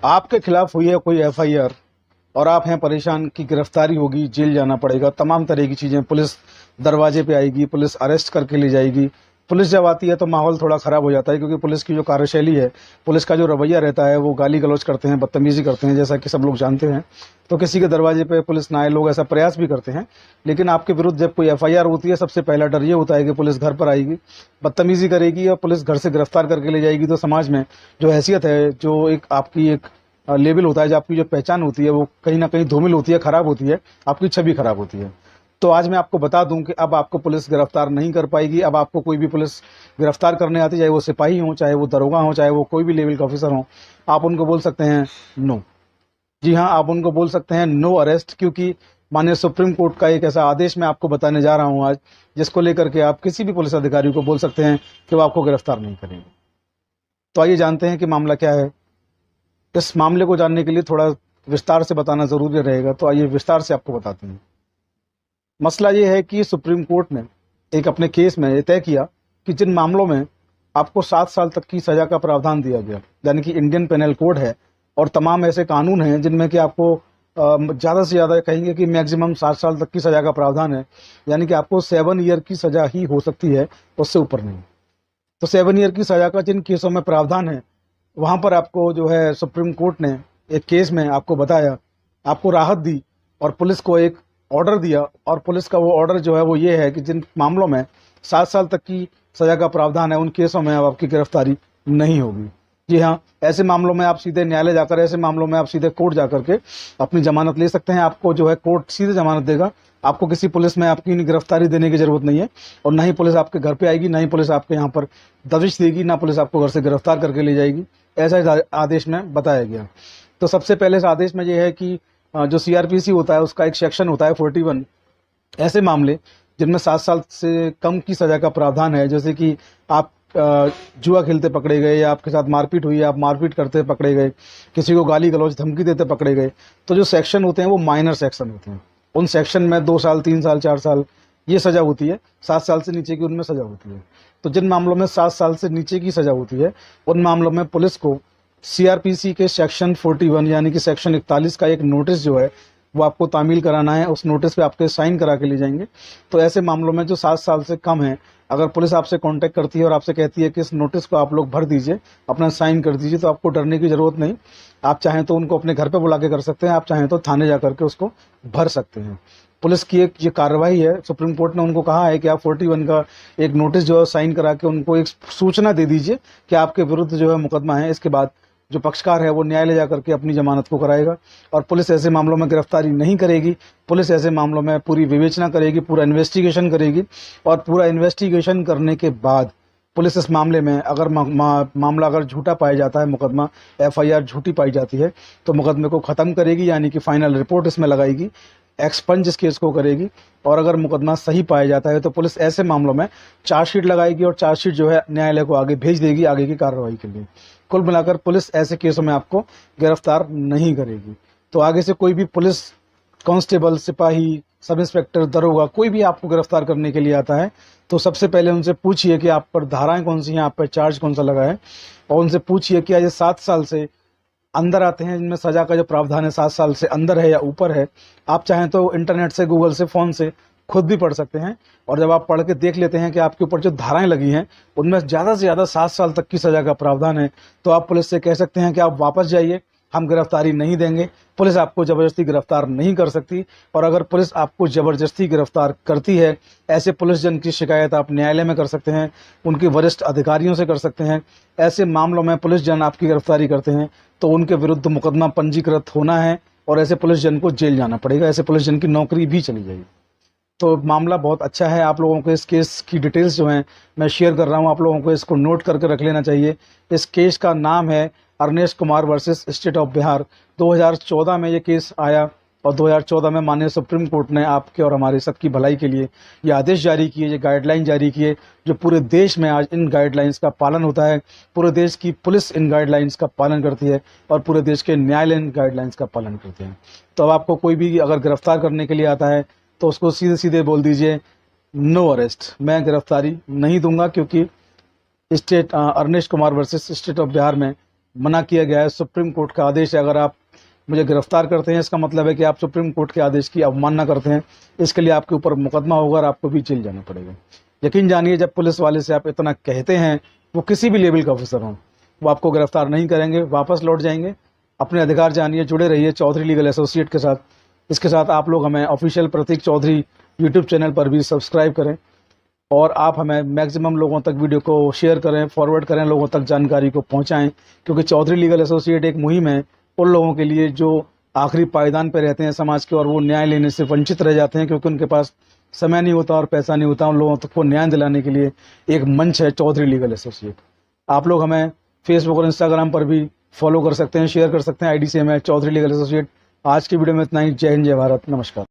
आपके खिलाफ हुई है कोई एफआईआर और आप हैं परेशान कि गिरफ्तारी होगी, जेल जाना पड़ेगा, तमाम तरह की चीजें, पुलिस दरवाजे पे आएगी, पुलिस अरेस्ट करके ले जाएगी। पुलिस जब आती है तो माहौल थोड़ा खराब हो जाता है, क्योंकि पुलिस की जो कार्यशैली है, पुलिस का जो रवैया रहता है, वो गाली गलौज करते हैं, बदतमीजी करते हैं, जैसा कि सब लोग जानते हैं। तो किसी के दरवाजे पे पुलिस ना आए, लोग ऐसा प्रयास भी करते हैं। लेकिन आपके विरुद्ध जब कोई एफआईआर होती है, सबसे पहला डर ये होता है कि पुलिस घर पर आएगी, बदतमीजी करेगी और पुलिस घर से गिरफ्तार करके ले जाएगी। तो समाज में जो हैसियत है, जो एक आपकी एक लेवल होता है, जो आपकी जो पहचान होती है, वो कहीं ना कहीं धूमिल होती है, खराब होती है, आपकी छवि खराब होती है। तो आज मैं आपको बता दूं कि अब आपको पुलिस गिरफ्तार नहीं कर पाएगी। अब आपको कोई भी पुलिस गिरफ्तार करने आती, चाहे वो सिपाही हो, चाहे वो दरोगा हो, चाहे वो कोई भी लेवल का ऑफिसर हो, आप उनको बोल सकते हैं नो। जी हाँ, आप उनको बोल सकते हैं नो अरेस्ट, क्योंकि माननीय सुप्रीम कोर्ट का एक ऐसा आदेश मैं आपको बताने जा रहा हूं आज, जिसको लेकर के आप किसी भी पुलिस अधिकारी को बोल सकते हैं कि वो आपको गिरफ्तार नहीं करेंगे। तो आइए जानते हैं कि मामला क्या है। इस मामले को जानने के लिए थोड़ा विस्तार से बताना जरूरी रहेगा, तो आइए विस्तार से आपको बताते हैं। मसला ये है कि सुप्रीम कोर्ट ने एक अपने केस में ये तय किया कि जिन मामलों में आपको 7 साल तक की सजा का प्रावधान दिया गया, यानी कि इंडियन पेनल कोड है और तमाम ऐसे कानून हैं जिनमें कि आपको ज़्यादा से ज़्यादा कहेंगे कि मैक्सिमम 7 साल तक की सजा का प्रावधान है, यानी कि आपको 7 ईयर की सजा ही हो सकती है, उससे ऊपर नहीं। तो 7 ईयर की सजा का जिन केसों में प्रावधान है, वहां पर आपको जो है सुप्रीम कोर्ट ने एक केस में आपको बताया, आपको राहत दी और पुलिस को एक ऑर्डर दिया। और पुलिस का वो ऑर्डर जो है वो ये है कि जिन मामलों में 7 साल तक की सजा का प्रावधान है, उन केसों में अब आपकी गिरफ्तारी नहीं होगी। जी हाँ, ऐसे मामलों में आप सीधे न्यायालय जाकर, ऐसे मामलों में आप सीधे कोर्ट जाकर के अपनी जमानत ले सकते हैं। आपको जो है कोर्ट सीधे जमानत देगा, आपको किसी पुलिस में आपकी गिरफ्तारी देने की जरूरत नहीं है, और ना ही पुलिस आपके घर पे आएगी, ना ही पुलिस आपके यहाँ पर दबिश देगी, ना पुलिस आपको घर से गिरफ्तार करके ले जाएगी। ऐसा आदेश में बताया गया। तो सबसे पहले इस आदेश में यह है कि जो सीआरपीसी होता है, उसका एक सेक्शन होता है 41, ऐसे मामले जिनमें 7 साल से कम की सजा का प्रावधान है, जैसे कि आप जुआ खेलते पकड़े गए, या आपके साथ मारपीट हुई, आप मारपीट करते पकड़े गए, किसी को गाली गलौज धमकी देते पकड़े गए, तो जो सेक्शन होते हैं वो माइनर सेक्शन होते हैं। उन सेक्शन में 2 साल, 3 साल, 4 साल ये सजा होती है। 7 साल से नीचे की उनमें सजा होती है। तो जिन मामलों में 7 साल से नीचे की सजा होती है, उन मामलों में पुलिस को सीआरपीसी के सेक्शन 41 यानी कि सेक्शन 41 का एक नोटिस जो है वो आपको तामील कराना है। उस नोटिस पे आपके साइन करा के ले जाएंगे। तो ऐसे मामलों में जो 7 साल से कम है, अगर पुलिस आपसे कांटेक्ट करती है और आपसे कहती है कि इस नोटिस को आप लोग भर दीजिए, अपना साइन कर दीजिए, तो आपको डरने की जरूरत नहीं। आप चाहें तो उनको अपने घर पे बुला के कर सकते हैं, आप चाहें तो थाने जा करके उसको भर सकते हैं। पुलिस की एक ये कार्रवाई है। सुप्रीम कोर्ट ने उनको कहा है कि आप 41 का एक नोटिस जो है साइन करा के उनको एक सूचना दे दीजिए कि आपके विरुद्ध जो है मुकदमा है। इसके बाद जो पक्षकार है वो न्यायालय जाकर के अपनी जमानत को कराएगा, और पुलिस ऐसे मामलों में गिरफ्तारी नहीं करेगी। पुलिस ऐसे मामलों में पूरी विवेचना करेगी, पूरा इन्वेस्टिगेशन करेगी, और पूरा इन्वेस्टिगेशन करने के बाद पुलिस इस मामले में अगर मामला अगर झूठा पाया जाता है, मुकदमा एफआईआर झूठी पाई जाती है, तो मुकदमे को खत्म करेगी, यानी कि फाइनल रिपोर्ट इसमें लगाएगी, एक्सपंज इस केस को करेगी। और अगर मुकदमा सही पाया जाता है तो पुलिस ऐसे मामलों में चार्जशीट लगाएगी, और चार्जशीट जो है न्यायालय को आगे भेज देगी आगे की कार्रवाई के लिए। कुल मिलाकर पुलिस ऐसे केसों में आपको गिरफ्तार नहीं करेगी। तो आगे से कोई भी पुलिस कांस्टेबल, सिपाही, सब इंस्पेक्टर, दरोगा, कोई भी आपको गिरफ्तार करने के लिए आता है, तो सबसे पहले उनसे पूछिए कि आप पर धाराएं कौन सी हैं, आप पर चार्ज कौन सा लगा है, और उनसे पूछिए कि ये 7 साल से अंदर आते हैं, जिनमें सजा का जो प्रावधान है 7 साल से अंदर है या ऊपर है। आप चाहें तो इंटरनेट से, गूगल से, फोन से खुद भी पढ़ सकते हैं, और जब आप पढ़ के देख लेते हैं कि आपके ऊपर जो धाराएं लगी हैं उनमें ज़्यादा से ज़्यादा 7 साल तक की सजा का प्रावधान है, तो आप पुलिस से कह सकते हैं कि आप वापस जाइए, हम गिरफ्तारी नहीं देंगे। पुलिस आपको जबरदस्ती गिरफ्तार नहीं कर सकती, और अगर पुलिस आपको जबरदस्ती गिरफ्तार करती है, ऐसे पुलिस जन की शिकायत आप न्यायालय में कर सकते हैं, उनके वरिष्ठ अधिकारियों से कर सकते हैं। ऐसे मामलों में पुलिस जन आपकी गिरफ्तारी करते हैं तो उनके विरुद्ध मुकदमा पंजीकृत होना है, और ऐसे पुलिस जन को जेल जाना पड़ेगा, ऐसे पुलिस जन की नौकरी भी चली जाएगी। तो मामला बहुत अच्छा है। आप लोगों को इस केस की डिटेल्स जो हैं मैं शेयर कर रहा हूं, आप लोगों को इसको नोट करके रख लेना चाहिए। इस केस का नाम है Arnesh Kumar versus state of Bihar. 2014 में ये केस आया, और 2014 में माननीय सुप्रीम कोर्ट ने आपके और हमारे सबकी भलाई के लिए ये आदेश जारी किए, ये गाइडलाइन जारी किए, जो पूरे देश में आज इन गाइडलाइंस का पालन होता है। पूरे देश की पुलिस इन गाइडलाइंस का पालन करती है, और पूरे देश के न्यायालय इन गाइडलाइंस का पालन करते हैं। तो अब आपको कोई भी अगर गिरफ्तार करने के लिए आता है तो उसको सीधे सीधे बोल दीजिए नो अरेस्ट, मैं गिरफ्तारी नहीं दूंगा, क्योंकि state Arnesh Kumar versus state of Bihar में मना किया गया है। सुप्रीम कोर्ट का आदेश है, अगर आप मुझे गिरफ्तार करते हैं इसका मतलब है कि आप सुप्रीम कोर्ट के आदेश की अवमानना करते हैं। इसके लिए आपके ऊपर मुकदमा होगा और आपको भी जेल जाना पड़ेगा। यकीन जानिए, जब पुलिस वाले से आप इतना कहते हैं, वो किसी भी लेवल का ऑफिसर हो, वो आपको गिरफ्तार नहीं करेंगे, वापस लौट जाएंगे। अपने अधिकार जानिए, जुड़े रहिए चौधरी लीगल एसोसिएट के साथ। इसके साथ आप लोग हमें ऑफिशियल प्रतीक चौधरी यूट्यूब चैनल पर भी सब्सक्राइब करें और आप हमें मैक्सिमम लोगों तक वीडियो को शेयर करें, फॉरवर्ड करें, लोगों तक जानकारी को पहुंचाएं, क्योंकि चौधरी लीगल एसोसिएट एक मुहिम है उन लोगों के लिए जो आखिरी पायदान पर रहते हैं समाज के और वो न्याय लेने से वंचित रह जाते हैं क्योंकि उनके पास समय नहीं होता और पैसा नहीं होता। उन लोगों को न्याय दिलाने के लिए एक मंच है चौधरी लीगल एसोसिएट। आप लोग हमें फेसबुक और इंस्टाग्राम पर भी फॉलो कर सकते हैं, शेयर कर सकते हैं। आईडी से हमें चौधरी लीगल एसोसिएट। आज की वीडियो में इतना ही। जय हिंद, जय भारत, नमस्कार।